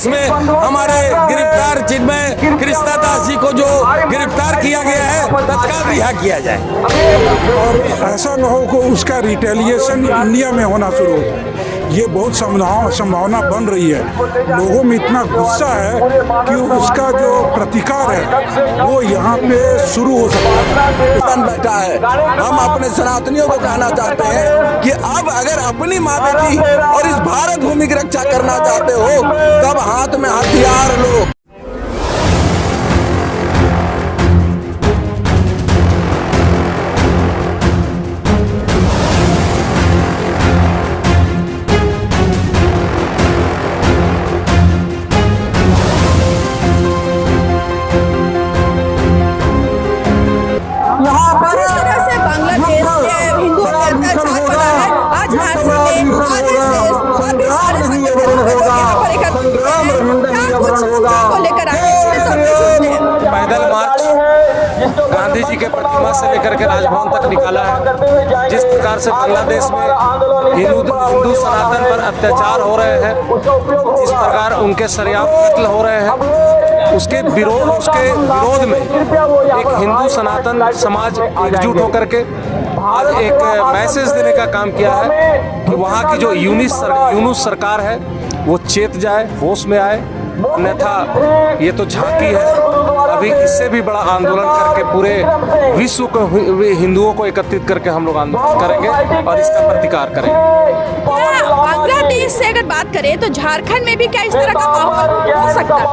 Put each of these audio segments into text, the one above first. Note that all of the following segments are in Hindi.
बांग्लादेश में हमारे गिरफ्तार चिन्मय कृष्णा दास जी को जो गिरफ्तार किया गया है तत्काल रिहा किया जाए और ऐसा न हो कि उसका रिटेलिएशन इंडिया में होना शुरू हो। ये बहुत संभावना बन रही है। लोगों में इतना गुस्सा है कि उसका जो प्रतिकार है वो यहाँ पे शुरू हो सकता है। बैठा है, हम अपने सनातनियों को कहना चाहते हैं कि अब अगर अपनी माँ बेटी और इस भारत भूमि की रक्षा करना चाहते हो तब हाथ में हथियार लो। जिस तरह से बांग्लादेश के हिंदुओं पर अत्याचार हो रहा है, आज झारखंड में आरएसएस और भी सारे संगठन यहाँ पर एकत्रित हुए हैं। क्या कुछ को लेकर आए इसमें तो अभी सुनते हैं। पैदल मार्च गांधी जी के प्रतिमा से लेकर के राजभवन तक निकाला है। जिस प्रकार से बांग्लादेश में हिंदू सनातन पर अत्याचार हो रहे हैं, जिस प्रकार उनके सरेआम कत्ल हो रहे हैं, उसके विरोध में एक हिंदू सनातन समाज एकजुट होकर के आज एक मैसेज देने का काम किया है कि वहाँ की जो यूनुस सरकार है वो चेत जाए, होश में आए, अन्यथा ये तो झांकी है। अभी इससे भी बड़ा आंदोलन करके पूरे विश्व को हिंदुओं को एकत्रित करके हम लोग आंदोलन करेंगे और इसका प्रतिकार करेंगे। बांग्लादेश से अगर बात करें तो झारखंड में भी क्या इस तरह का माहौल हो सकता है?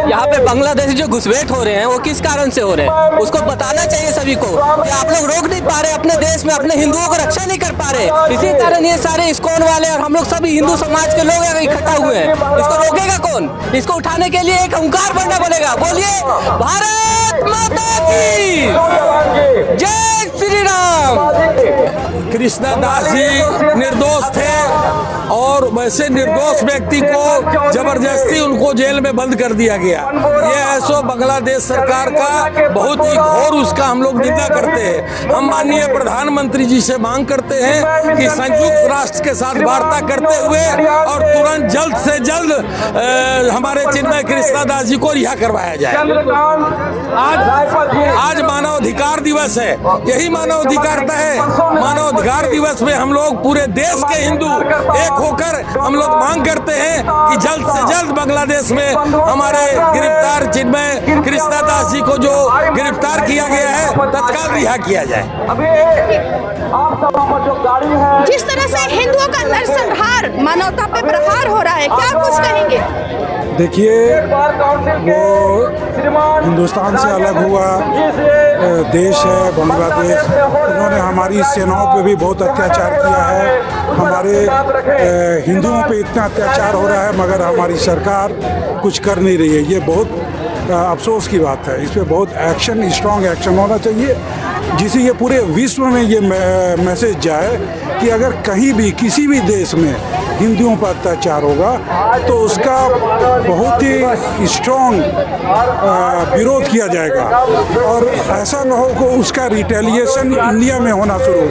यहाँ पे बांग्लादेशी जो घुसपैठ हो रहे हैं वो किस कारण से हो रहे हैं, उसको बताना चाहिए सभी को कि आप लोग रोक नहीं पा रहे, अपने देश में अपने हिंदुओं को रक्षा नहीं कर पा रहे। इसी कारण ये सारे इस्कॉन वाले और हम लोग सभी हिंदू समाज के लोग इकट्ठा हुए हैं। इसको रोकेगा कौन? इसको उठाने के लिए एक ओंकार बनना पड़ेगा। बोलिए भारत माता की जय श्री राम। कृष्णा दास जी निर्दोष थे और वैसे निर्दोष व्यक्ति को जबरदस्ती उनको जेल में बंद कर दिया गया। ये ऐसो बांग्लादेश सरकार का बहुत ही घोर उसका हम लोग निंदा करते हैं। हम माननीय प्रधानमंत्री जी से मांग करते हैं कि संयुक्त राष्ट्र के साथ वार्ता करते हुए और तुरंत जल्द से जल्द हमारे चिन्मय कृष्णा दास जी को रिहा करवाया जाए। आज मानवाधिकार दिवस है, यही मानवाधिकार है। मानवाधिकार दिवस में हम लोग पूरे देश के हिंदू एक होकर हम लोग मांग करते हैं कि जल्द से जल्द बांग्लादेश में हमारे गिरफ्तार चिन्मय कृष्णा दास जी को जो गिरफ्तार किया गया है तत्काल रिहा किया जाए। जिस तरह से हिंदुओं का नरसंहार, मानवता पे प्रहार हो रहा है, क्या कुछ कहेंगे? देखिए, वो हिंदुस्तान से अलग हुआ देश है बांग्लादेश। उन्होंने हमारी सेनाओं पे भी बहुत अत्याचार किया है। हमारे हिंदुओं पे इतना अत्याचार हो रहा है मगर हमारी सरकार कुछ कर नहीं रही है। ये बहुत अफसोस की बात है। इस पर बहुत एक्शन, स्ट्रॉन्ग एक्शन होना चाहिए जिससे ये पूरे विश्व में ये मैसेज जाए कि अगर कहीं भी किसी भी देश में हिंदुओं पर अत्याचार होगा तो उसका बहुत ही स्ट्रॉन्ग विरोध किया जाएगा और ऐसा न हो कि उसका रिटेलिएशन इंडिया में होना शुरू हो।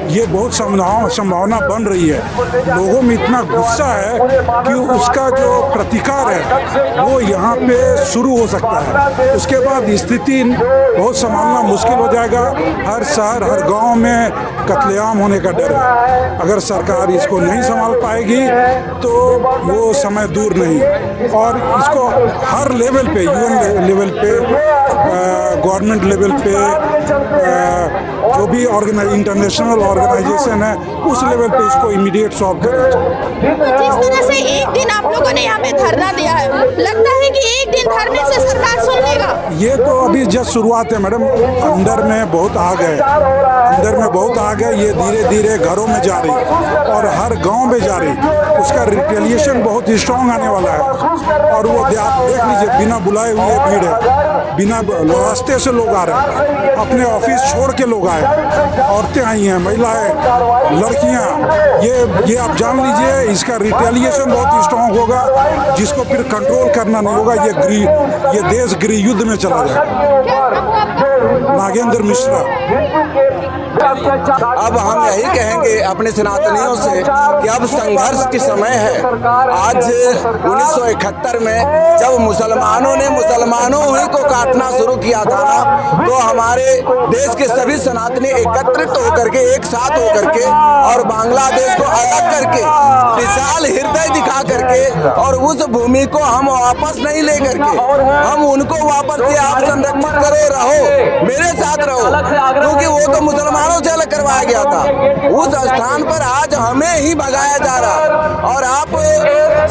ये बहुत संभावना बन रही है। लोगों में इतना गुस्सा है कि उसका जो प्रतिकार है वो यहाँ पे शुरू हो सकता है। उसके बाद स्थिति बहुत संभालना मुश्किल हो जाएगा। हर शहर, हर गांव में कत्लेआम होने का डर है। अगर सरकार इसको नहीं संभाल पाएगी तो वो समय दूर नहीं। और इसको हर लेवल पे, यूएन लेवल पे, गवर्नमेंट लेवल पे, जो भी इंटरनेशनल ऑर्गेनाइजेशन है उस लेवल पे इसको इमीडिएट सॉल्व करना चाहिए। जिस तरह से एक दिन आप लोगों ने यहाँ पे धरना दिया है, लगता है कि एक दिन धरने से सरकार सुन लेगा? ये तो अभी जस्ट शुरुआत है मैडम। अंदर में बहुत आ गए, ये धीरे धीरे घरों में जा रही और हर गांव में जा रही। उसका रिटेलिएशन बहुत स्ट्रॉन्ग आने वाला है और वो आप देख लीजिए, बिना बुलाए हुए भीड़ है, बिना रास्ते से लोग आ रहे हैं, अपने ऑफिस छोड़ के लोग आए, औरतें आई हैं, महिलाएं, लड़कियां। ये आप जान लीजिए, इसका रिटेलिएशन बहुत स्ट्रॉन्ग होगा जिसको फिर कंट्रोल करना नहीं होगा। ये देश गृह युद्ध में चला जाएगा। नागेंद्र मिश्रा। अब हम यही कहेंगे अपने सनातनियों से कि अब संघर्ष की समय है। आज 1971 में जब मुसलमानों ने मुसलमानों ही को काटना शुरू किया था ना, तो हमारे देश के सभी सनातनी एकत्रित होकर के, एक साथ होकर के और बांग्लादेश को अलग करके, विशाल हृदय दिखा करके और उस भूमि को हम वापस नहीं ले करके, हम उनको वापस दिया, आप संरक्षित करो, रहो, मेरे साथ रहो, क्योंकि वो तो मुसलमानों से अलग करवाया गया था। उस स्थान पर आज हमें ही भगाया जा रहा है। और आप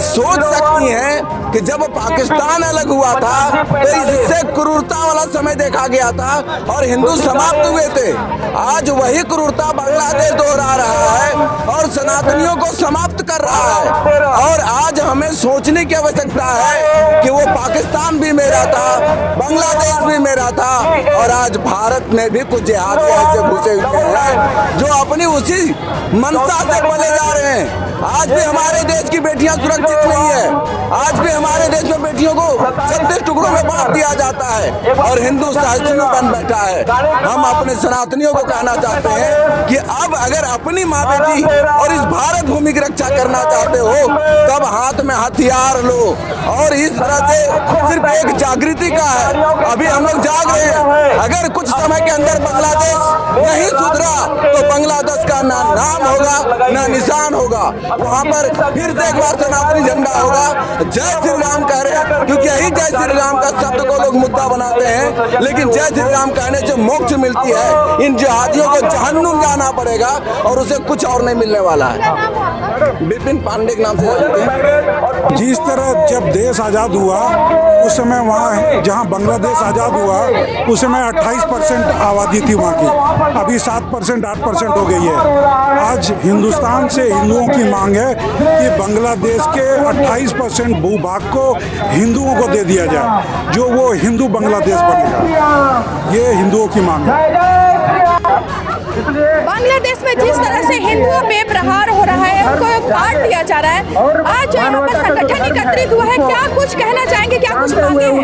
सोच सकती हैं कि जब पाकिस्तान अलग हुआ था तो इससे क्रूरता वाला समय देखा गया था और हिंदू समाप्त हुए थे। आज वही क्रूरता बांग्लादेश दोहरा रहा है और सनातनियों को समाप्त कर रहा है। और आज हमें सोचने की आवश्यकता है कि वो पाकिस्तान भी मेरा था, बांग्लादेश भी मेरा था, और आज भारत में भी कुछ जिहादी ऐसे घुसे हुए हैं जो अपनी उसी मनसा से पले जा रहे हैं। आज भी हमारे देश की बेटियां सुरक्षित नहीं है। आज भी हमारे देश में बेटियों को 36 टुकड़ों में बांट दिया जाता है और हिंदू सहिष्णु बन बैठा है। हम अपने सनातनियों को कहना चाहते हैं कि अब अगर अपनी माँ बेटी और इस भारत भूमि की रक्षा करना चाहते हो, तब हाथ में हथियार लो। और इस तरह से सिर्फ एक जागृति का है, अभी हम लोग जाग रहे हैं। अगर कुछ समय के अंदर बांग्लादेश नहीं सुधरा तो बांग्लादेश का ना नाम होगा ना निशान होगा। वहाँ पर फिर से एक बार सनातनी झंडा होगा। जय श्री राम कह रहे हैं, क्योंकि यही जय श्री राम का शब्द को लोग मुद्दा बनाते हैं, लेकिन जय श्री राम कहने से मोक्ष मिलती है। इन जिहादियों को जहन्नुम जाना पड़ेगा और उसे कुछ और नहीं मिलने वाला है। विपिन पांडे के नाम से जानते हैं। जिस तरह जब देश आज़ाद हुआ उस समय वहाँ जहाँ बांग्लादेश आज़ाद हुआ उस समय 28% आबादी थी वहाँ की, अभी 7% 8% हो गई है। आज हिंदुस्तान से हिंदुओं की मांग है कि बांग्लादेश के 28% भूभाग को हिंदुओं को दे दिया जाए, जो वो हिंदू बांग्लादेश बनेगा। ये हिंदुओं की मांग है। बांग्लादेश में जिस तरह से हिंदुओं पे प्रहार हो रहा है, उनको काट दिया जा रहा है, आज यहाँ पर संगठन एकत्रित हुआ है, क्या कुछ कहना चाहेंगे, क्या कुछ मांगे हैं?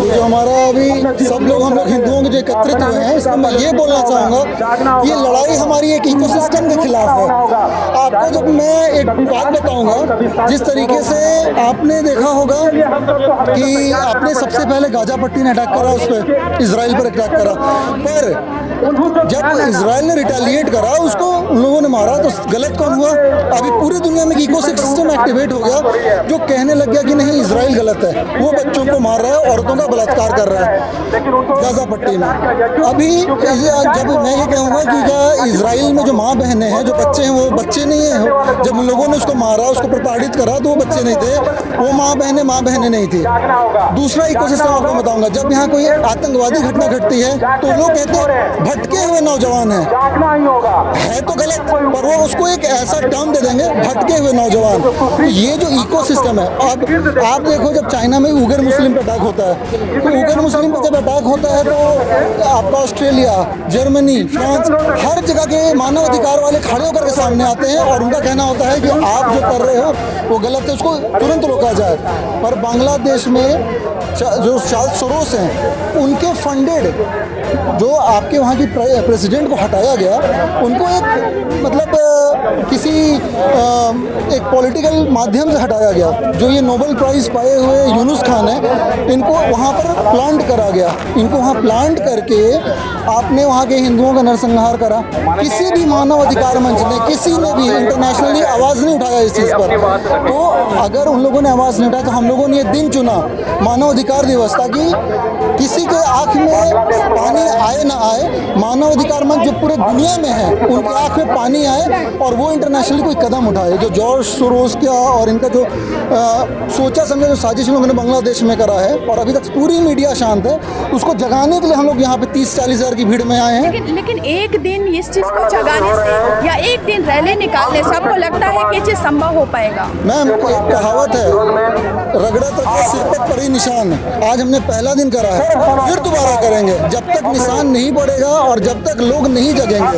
जो हमारा अभी सब लोग हम लोग हिंदुओं के जो एकत्रित हुए हैं, इसमें मैं ये बोलना चाहूँगा, ये लड़ाई हमारी एक इकोसिस्टम के खिलाफ है। आपको जब मैं एक बात बताऊँगा, जिस तरीके से आपने देखा होगा कि आपने सबसे पहले गाजा पट्टी ने अटैक करा, उस पर इसराइल पर अटैक करा, पर जब इसराइल ने रिटेलिएट करा, उसको उन लोगों ने मारा, तो गलत कौन हुआ? अभी पूरी दुनिया में इकोसिस्टम एक्टिवेट हो गया जो कहने लग गया कि नहीं इसराइल गलत है, वो बच्चों को मार रहा है, औरतों का बलात्कार कर रहा है गाजा पट्टी में। अभी जब मैं ये कहूँगा कि क्या इसराइल में जो माँ बहनें हैं, जो बच्चे हैं, वो बच्चे नहीं हैं। जब उन लोगों ने उसको मारा, उसको प्रताड़ित करा, तो वो बच्चे नहीं थे, वो माँ बहनें नहीं थी। दूसरा इकोसिस्टम आपको बताऊँगा, जब यहाँ कोई आतंकवादी घटना घटती है तो लोग कहते हैं भटके हुए नौजवान है तो गलत, पर वो उसको एक ऐसा टर्म दे देंगे भटके हुए नौजवान। तो ये जो इकोसिस्टम है, अब आप देखो जब चाइना में उगर मुस्लिम पे अटैक होता है, तो उगर मुस्लिम पे जब अटैक होता है तो आपका ऑस्ट्रेलिया, जर्मनी, फ्रांस, हर जगह के मानव अधिकार वाले खड़े होकर के सामने आते हैं और उनका कहना होता है कि आप जो कर रहे हो वो गलत है, उसको तुरंत रोका जाए। पर बांग्लादेश में जो चार्ल्स सोरोस हैं, उनके फंडेड जो आपके वहाँ की प्रेसिडेंट को हटाया गया, उनको एक मतलब किसी एक पॉलिटिकल माध्यम से हटाया गया। जो ये नोबेल प्राइज़ पाए हुए यूनुस खान है, इनको वहाँ पर प्लांट करा गया। इनको वहाँ प्लांट करके आपने वहाँ के हिंदुओं का नरसंहार करा। किसी भी मानव अधिकार मंच ने, किसी ने भी इंटरनेशनली आवाज़ नहीं उठाया इस चीज़ पर। तो अगर उन लोगों ने आवाज़ नहीं उठाया तो हम लोगों ने ये दिन चुना मानव अधिकार दिवस, ताकि किसी के आँख में पानी आए ना आए, मानव अधिकार मंच जो पूरे दुनिया में है उनके आँख में पानी आए और वो इंटरनेशनली कोई कदम उठाए। जो जॉर्ज सोरोस का और इनका जो सोचा समझा जो साजिश लोगों ने बांग्लादेश में करा है, और अभी तक पूरी मीडिया शांत है, उसको जगाने के लिए हम लोग यहाँ पे 30-40 हज़ार की भीड़ में आए हैं। लेकिन एक दिन इस चीज़ को जगाने से या एक दिन रैली निकालने से आपको लगता है कि ये चीज़ संभव हो पाएगा? मैम, एक कहावत है, रगड़ा तक सिर पर पड़ी निशान। आज हमने पहला दिन करा है, फिर दोबारा करेंगे। जब तक निशान नहीं पड़ेगा और जब तक लोग नहीं जगेंगे,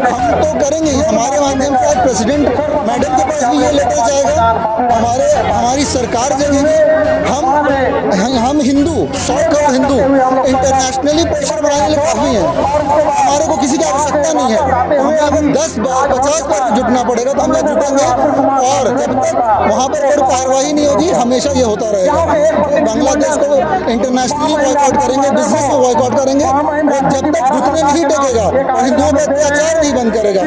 हम तो करेंगे। हमारे वहाँ माध्यम से आज प्रेसिडेंट मैडम के पास भी ये लेटर जाएगा। हमारी सरकार जगेगी। हम हिंदू 100 करोड़ हिंदू इंटरनेशनली प्रेशर बनाने के लिए काफ़ी हैं। हमारे को किसी की आवश्यकता नहीं है। हमें अगर 10 बार 50 बार जुटना पड़ेगा तो हम यहाँ जुटेंगे, और जब तक वहाँ पर कोई कार्रवाई नहीं होगी हमेशा ये होता रहेगा। बांग्लादेश को इंटरनेशनली बॉयकॉट करेंगे, बिजनेस में बॉयकॉट करेंगे, और जब तक घुटने नहीं टेकेगा और हिंदुओं पर अत्याचार नहीं बंद करेगा।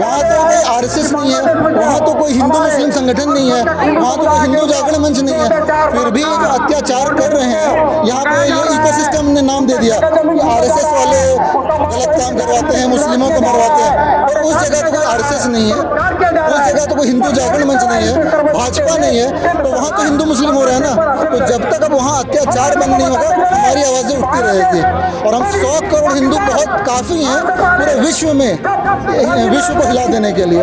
वहाँ तो कोई RSS नहीं है, वहाँ तो कोई हिंदू मुस्लिम संगठन नहीं है, वहाँ तो कोई हिंदू जागरण मंच नहीं है, फिर भी जो अत्याचार कर रहे हैं यहाँ पे ये इकोसिस्टम ने नाम दे दिया कि RSS वाले गलत काम करवाते हैं, मुस्लिमों को मरवाते हैं। और उस जगह तो कोई RSS नहीं है, उस जगह तो कोई हिंदू जागरण मंच नहीं है, भाजपा नहीं है, तो वहाँ तो हिंदू मुस्लिम हो रहे हैं ना। तो जब तक अब वहाँ अत्याचार बंद नहीं होगा हमारी आवाज़ें उठती रहेगी। और हम 100 करोड़ हिंदू बहुत काफ़ी हैं पूरे विश्व में, विश्व को हिला देने के लिए।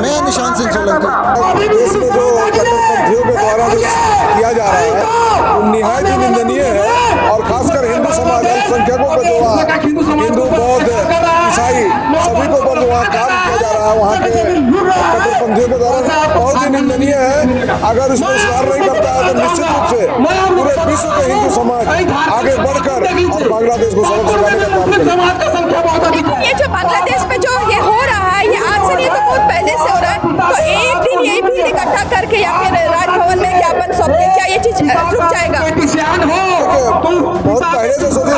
मैं निशान सिंह सोलंकी। देश में जो कट्टरपंथियों के द्वारा जो किया जा रहा है वो निहायत ही निंदनीय है, और खासकर हिंदू समाज अल्पसंख्यकों पर जो हिंदू बौद्ध ईसाई सभी को पर जो वहाँ काम किया जा रहा है वहाँ के कट्टरपंथियों के द्वारा बहुत ही निंदनीय है। अगर इसमें सुधार नहीं करता है तो निश्चित रूप से पूरे विश्व के हिंदू समाज आगे बढ़कर और बांग्लादेश को सबक सिखाने का काम करेगा। ये जो बांग्लादेश में जो ये हो रहा है, ये आज से नहीं तो बहुत पहले से हो रहा है। तो एक दिन यही भीड़ इकट्ठा करके या फिर राजभवन में ज्ञापन सौंप के क्या ये चीज रुक जाएगा? बहुत पहले से सोचिए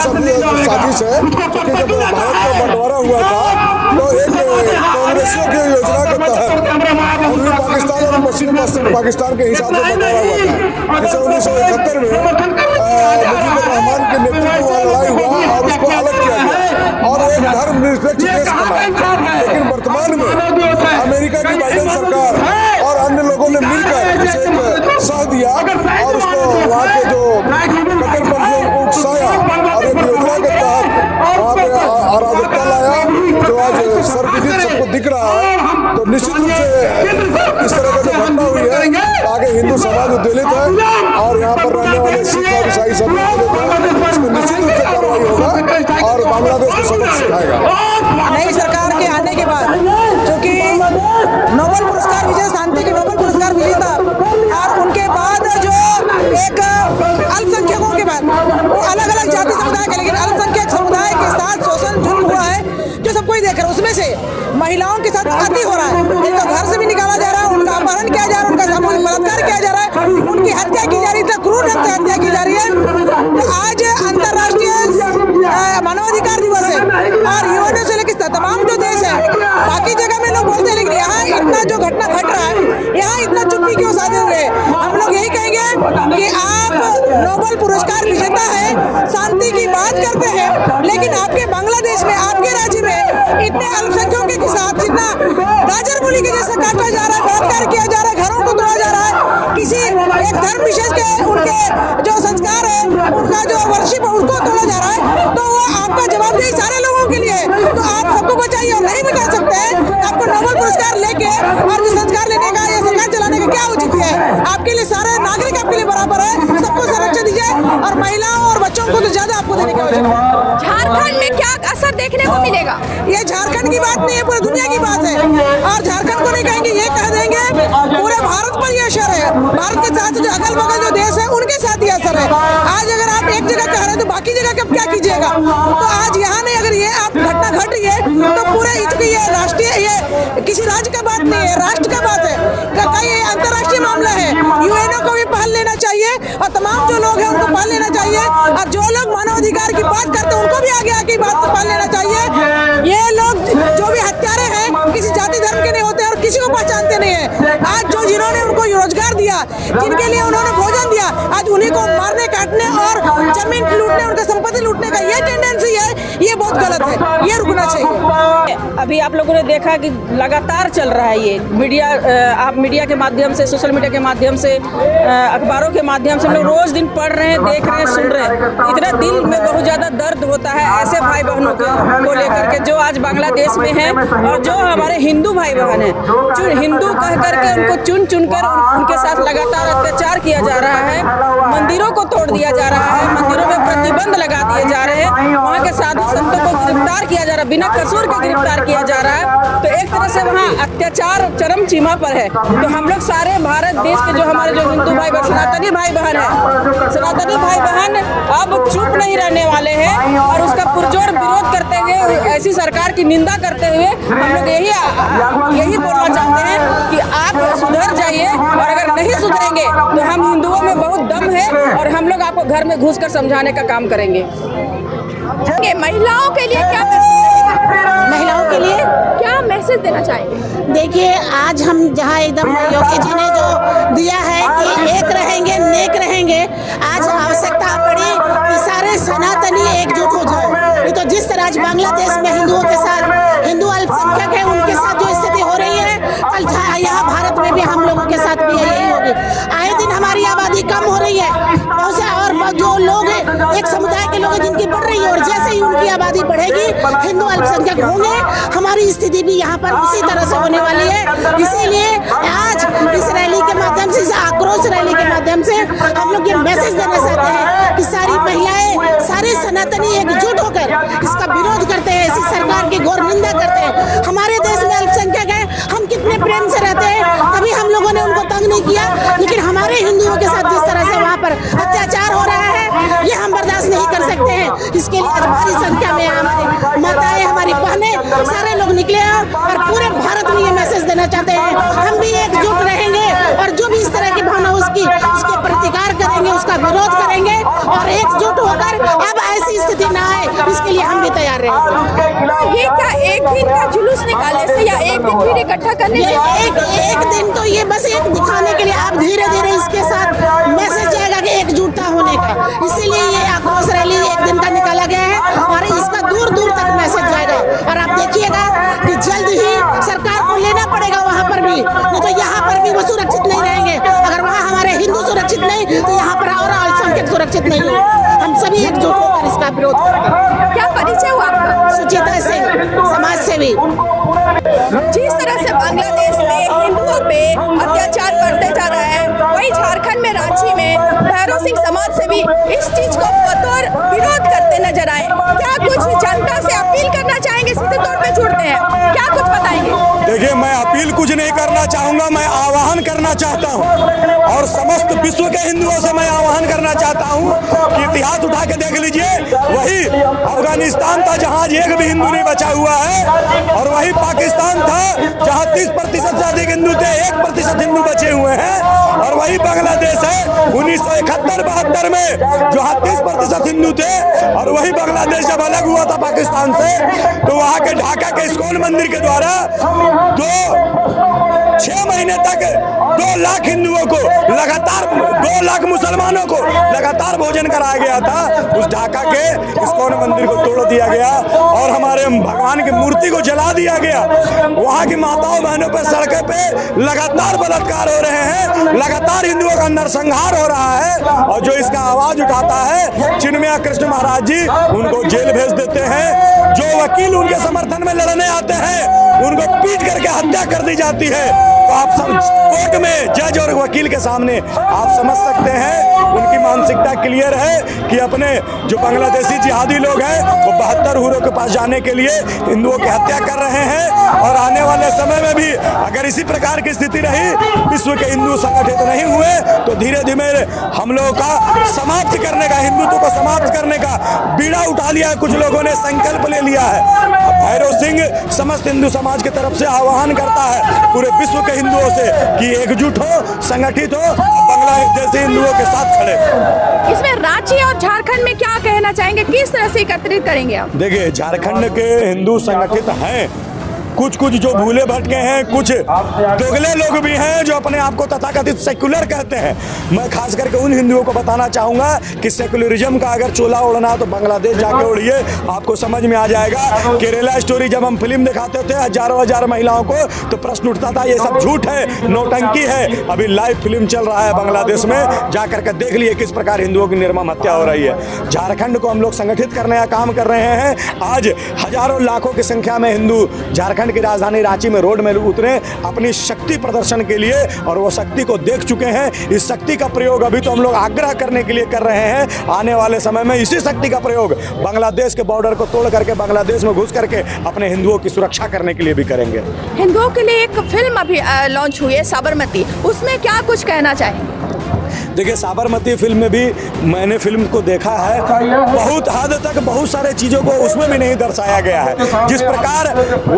साजिश है, क्योंकि जब भारत का बंटवारा हुआ था तो एक कांग्रेसियों की योजना के तहत पूर्वी पाकिस्तान और पश्चिमी पाकिस्तान के हिसाब से बंटवारा हुआ था, जिसे 1971 में मुजीबुर रहमान के नेतृत्व में लड़ाई हुआ और उसको अलग किया गया और एक धर्मनिरपेक्ष देश बना। लेकिन वर्तमान में अमेरिका की बाइडेन सरकार और अन्य लोगों ने मिलकर इसे एक साथ दिया और उसको वहाँ के जो कट्टरपंथियों को उकसाया और एक योजना के तहत वहाँ पे अराजकता लाया, जो आज सर्वविदित सबको दिख रहा है। तो निश्चित रूप से इस तरह का जो घटना हुई है आगे हिंदू समाज उद्वेलित है और यहाँ पर रहने वाले सिख और ईसाई सब उद्वेलित है। इसमें निश्चित रूप से कार्रवाई होगा और बांग्लादेश को सबक सिखाएगा। नई सरकार के आने के बाद, जो कि नोबेल पुरस्कार विजय, शांति के नोबेल पुरस्कार विजेता, और उनके बाद जो एक अल्पसंख्यकों के बाद वो अलग अलग जाति समुदाय के, लेकिन अल्पसंख्यक समुदाय के साथ शोषण जुल्म हुआ है जो सब कोई देख रहा है। उसमें से महिलाओं के साथ अति हो रहा है, इनका घर से भी निकाला जा रहा है, उनका अपहरण किया जा रहा है, उनका सामूहिक बलात्कार किया जा रहा है, उनकी हत्या की जा रही है, इतना क्रूर ढंग से हत्या की जा रही है। तो आज अंतर्राष्ट्रीय मानवाधिकार दिवस है और यूएनओ से लेकर तमाम जो देश है, बाकी जगह में लोग बोलते हैं, लेकिन यहाँ इतना जो घटना घट रहा है, यहाँ इतना चुप्पी क्यों साधे हुए? हम लोग यही कहेंगे कि आप नोबेल पुरस्कार विजेता है, शांति की बात करते हैं, लेकिन आपके बांग्लादेश में, आपके राज्य में इतने अल्पसंख्यकों के साथ जितना गाजर मूली के जैसा काटा जा रहा है, बलात्कार किया जा रहा है, घरों को तोड़ा जा रहा है, किसी एक धर्म विशेष के उनके जो संस्कार है, उनका जो वर्शिप है, उसको तोड़ा जा रहा है। तो वो आपका जवाबदेही सारे लोगों के लिए है। तो आप सबको बचाइए और नहीं बचा सकते हैं। आपको नोबेल पुरस्कार लेके और जो संस्कार लेने का या सरकार चलाने का क्या उचित है? आपके लिए सारे नागरिक आपके लिए बराबर है, सबको संरक्षण दीजिए और महिलाओं और बच्चों को तो ज्यादा आपको देने की आवश्यकता है। झारखंड में क्या असर देखने को मिलेगा? ये झारखंड की बात नहीं है, पूरी दुनिया की बात है। और झारखंड को नहीं कहेंगे, ये कह देंगे पूरे भारत पर ये असर है। भारत के साथ जो अगल बगल जो देश है उनके साथ ये असर है। आज अगर आप एक जगह कह रहे हैं तो बाकी जगह कब क्या कीजिएगा? तो आज यहाँ नहीं, अगर ये आप घटना घट रही है तो पूरे ये राष्ट्रीय, ये किसी राज्य का बात नहीं है, राष्ट्र का बात है, कई अंतर्राष्ट्रीय मामला है। यूएनओ को भी पहल लेना चाहिए और तमाम जो लोग हैं उनको पहल लेना चाहिए, और जो लोग मानवाधिकार की बात करते हैं उनको भी आगे आके बात को पहल लेना चाहिए। ये लोग जो भी हत्यारे हैं किसी जाति धर्म के नहीं होते और किसी को पहचानते नहीं है। आज जो जिन्होंने उनको रोजगार दिया, जिनके लिए उन्होंने भोजन दिया, आज उन्हीं को मारने, काटने और जमीन लूटने, उनका संपत्ति लूटने का ये टेंडेंसी है, ये बहुत गलत है, ये रुकना चाहिए। अभी आप लोगों ने देखा कि लगातार चल रहा है ये मीडिया, आप मीडिया के माध्यम से, सोशल मीडिया के माध्यम से, अखबारों के माध्यम से हम लोग रोज दिन पढ़ रहे हैं, देख रहे हैं, सुन रहे हैं। इतना दिल में बहुत ज़्यादा दर्द होता है ऐसे भाई बहनों को लेकर के जो आज बांग्लादेश में हैं और जो हमारे हिंदू भाई बहन हैं, जो हिंदू कह करके उनको चुन चुन कर उनके साथ लगातार अत्याचार किया जा रहा है, मंदिरों को तोड़ दिया जा रहा है, मंदिरों में प्रतिबंध प्रतिबंध लगा दिए जा रहे हैं, वहाँ के साधु संतों को गिरफ्तार किया जा रहा है, बिना कसूर के गिरफ्तार किया जा रहा है। तो एक तरह से वहाँ अत्याचार चरम सीमा पर है। तो हम लोग सारे भारत देश के जो हमारे जो हिंदू भाई बहन, सनातनी भाई बहन है, सनातनी भाई बहन अब चुप नहीं रहने वाले हैं और उसका पुरजोर विरोध करते हुए, ऐसी सरकार की निंदा करते हुए हम लोग यही बोलना चाहते हैं कि आप सुधर जाइए, और अगर नहीं सुधरेंगे तो हम हिंदुओं में बहुत दम है और हम लोग आपको घर में घुसकर समझाने का काम करेंगे। महिलाओं के लिए क्या महिलाओं के लिए क्या मैसेज देना चाहेंगे? देखिए, आज हम जहाँ एकदम योगी जी ने जो दिया है कि एक रहेंगे नेक रहेंगे, आज आवश्यकता पड़ी कि सारे सनातनी एकजुट हो जाए। नहीं तो जिस तरह आज बांग्लादेश में हिंदुओं के साथ, हिंदू अल्पसंख्यक है, उनके साथ जो स्थिति हो रही है, कल यहाँ भारत में भी हम लोगों के साथ भी यही होगी। आए दिन हमारी आबादी कम हो रही है, बहुत से और जो लोग हैं, एक समुदाय के लोग हैं जिनकी बढ़ रही है, और जैसे ही उनकी आबादी बढ़ेगी, हिंदू अल्पसंख्यक होंगे, हमारी स्थिति भी यहाँ पर उसी तरह से होने वाली है। इसीलिए आज इस रैली के माध्यम से, इस आक्रोश रैली के माध्यम से हम लोग ये मैसेज देना चाहते हैं कि सारी महिलाएं, सारे सनातनी एकजुट होकर इसका विरोध करते हैं, इसी सरकार की घोर निंदा करते हैं। हमारे देश में अल्पसंख्यक है, हम कितने प्रेम से रहते हैं, कभी हम लोगों ने उनको तंग नहीं किया, लेकिन हमारे हिंदुओं के साथ जिस तरह से वहाँ पर अत्याचार हो रहा है, ये हम बर्दाश्त नहीं कर सकते हैं। इसके लिए आज भारी संख्या में हमारी माताएं, हमारी बहनें, सारे लोग निकले हैं और पूरे भारत में ये मैसेज देना चाहते हैं, हम भी एकजुट रहेंगे और जो भी इस तरह की भावना उसके प्रतिकार करेंगे, उसका विरोध करेंगे और एकजुट होकर अब ऐसी स्थिति ना आए, इसके लिए हम भी तैयार रहेंगे। ये क्या एक दिन का जुलूस निकालने से या एक दिन फिर इकट्ठा करने से? एक दिन तो ये बस एक दिखाने के लिए, आप धीरे धीरे इसके साथ मैसेज जाएगा कि एकजुटता होने का, इसीलिए ये आक्रोश रैली एक दिन का निकाला गया है और इसका दूर दूर तक मैसेज जाएगा। और आप देखिएगा कि जल्द ही सरकार को लेना पड़ेगा वहाँ पर भी, नहीं तो यहाँ पर भी वो सुरक्षित नहीं रहेंगे। अगर वहाँ हमारे हिंदू सुरक्षित नहीं तो यहाँ पर और अल्पसंख्यक सुरक्षित नहीं हो। हम सभी एकजुट होकर इसका विरोध करेंगे। क्या परिचय हुआ आपका? सुचिता सिंह, समाज सेवी। जिस तरह से बांग्लादेश में हिंदुओं पे अत्याचार बढ़ते जा रहा है, वहीं झारखंड में रांची में भैरव सिंह समाज सेवी इस चीज को बतौर विरोध करते नजर आए। क्या कुछ जनता से अपील करना चाहेंगे? सीधे तौर पे जुड़ते हैं, क्या कुछ बताएंगे? देखिए, मैं अपील कुछ नहीं करना चाहूँगा, मैं आह्वान करना चाहता हूँ और समस्त विश्व के हिंदुओं से मैं आह्वान करना चाहता हूँ कि इतिहास उठा के देख लीजिए, वही अफगानिस्तान था जहाँ एक भी हिंदू नहीं बचा हुआ है, और वही पाकिस्तान था जहाँ 30% से अधिक हिंदू थे, 1% हिंदू बचे हुए हैं, और वही बांग्लादेश है 1971-72 में जहाँ 30% हिंदू थे, और वही बांग्लादेश जब अलग हुआ था पाकिस्तान से, तो वहाँ के ढाका के इस्कॉन मंदिर के द्वारा 6 महीने तक 2 लाख हिंदुओं को लगातार, 2 लाख मुसलमानों को लगातार भोजन कराया गया था। उस ढाका के इस्कॉन मंदिर को तोड़ दिया गया और हमारे भगवान की मूर्ति को जला दिया गया। वहाँ की माताओं बहनों पर सड़कों पे लगातार बलात्कार हो रहे हैं, लगातार हिंदुओं का नरसंहार हो रहा है, और जो इसका आवाज उठाता है चिन्मया कृष्ण महाराज जी, उनको जेल भेज देते हैं। जो वकील उनके समर्थन में लड़ने आते हैं उनको पीट करके हत्या कर दी जाती है। तो आप सब कोर्ट में जज और वकील के सामने आप समझ सकते हैं उनकी मानसिकता क्लियर है कि अपने जो बांग्लादेशी जिहादी लोग हैं वो 72 हुरों के पास जाने के लिए हिंदुओं की हत्या कर रहे हैं, और आने वाले समय में भी अगर इसी प्रकार की स्थिति रही, विश्व के हिंदू संगठित नहीं हुए, तो धीरे धीरे हम लोगों का समाप्त करने का, हिंदुत्व को समाप्त करने का बीड़ा उठा लिया है। कुछ लोगों ने संकल्प ले लिया है। भैरव सिंह समस्त हिंदू समाज की तरफ से आह्वान करता है पूरे विश्व के हिंदुओं से कि एकजुट हो, संगठित हो, बांग्लादेशी हिंदुओं के साथ खड़े। इसमें रांची और झारखंड में क्या कहना चाहेंगे, किस तरह से एकत्रित करेंगे आप? देखिए, झारखंड के हिंदू संगठित हैं, कुछ जो भूले भटके हैं, कुछ दोगले लोग भी हैं जो अपने आप को तथाकथित सेक्युलर कहते हैं। मैं खास करके उन हिंदुओं को बताना चाहूँगा कि सेक्युलरिज्म का अगर चोला ओढ़ना है तो बांग्लादेश जाके ओढ़िए, आपको समझ में आ जाएगा। केरला स्टोरी जब हम फिल्म दिखाते थे हजारों महिलाओं को, तो प्रश्न उठता था ये सब झूठ है, नौटंकी है। अभी लाइव फिल्म चल रहा है बांग्लादेश में, जाकर के देख लिए किस प्रकार हिंदुओं की निर्मम हत्या हो रही है। झारखंड को हम लोग संगठित करने का काम कर रहे हैं। आज हजारों लाखों की संख्या में हिंदू झारखंड झारखंड की राजधानी रांची में रोड में उतरे अपनी शक्ति प्रदर्शन के लिए, और वो शक्ति को देख चुके हैं। इस शक्ति का प्रयोग अभी तो हम लोग आग्रह करने के लिए कर रहे हैं, आने वाले समय में इसी शक्ति का प्रयोग बांग्लादेश के बॉर्डर को तोड़ करके बांग्लादेश में घुस करके अपने हिंदुओं की सुरक्षा करने के लिए भी करेंगे। हिंदुओं के लिए एक फिल्म अभी लॉन्च हुई है साबरमती, उसमें क्या कुछ कहना चाहेंगे? देखिए, साबरमती फिल्म में भी मैंने फिल्म को देखा है, बहुत हद तक बहुत सारे चीज़ों को उसमें भी नहीं दर्शाया गया है। जिस प्रकार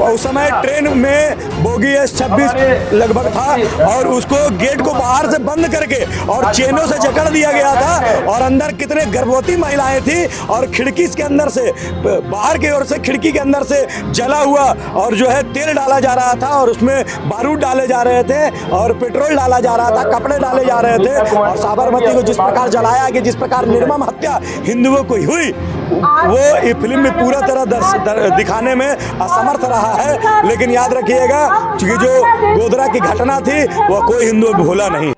उस समय ट्रेन में बोगी S26 लगभग था और उसको गेट को बाहर से बंद करके और चेनों से जकड़ दिया गया था, और अंदर कितने गर्भवती महिलाएं थी, और खिड़की के अंदर से बाहर की ओर से खिड़की के अंदर से जला हुआ और जो है तेल डाला जा रहा था, और उसमें बारूद डाले जा रहे थे और पेट्रोल डाला जा रहा था, कपड़े डाले जा रहे थे, और साबरमती को जिस प्रकार जलाया गया, जिस प्रकार निर्मम हत्या हिंदुओं को हुई, वो ये फिल्म में पूरा तरह दिखाने में असमर्थ रहा है। लेकिन याद रखिएगा कि जो गोधरा की घटना थी वह कोई हिंदू भूला नहीं।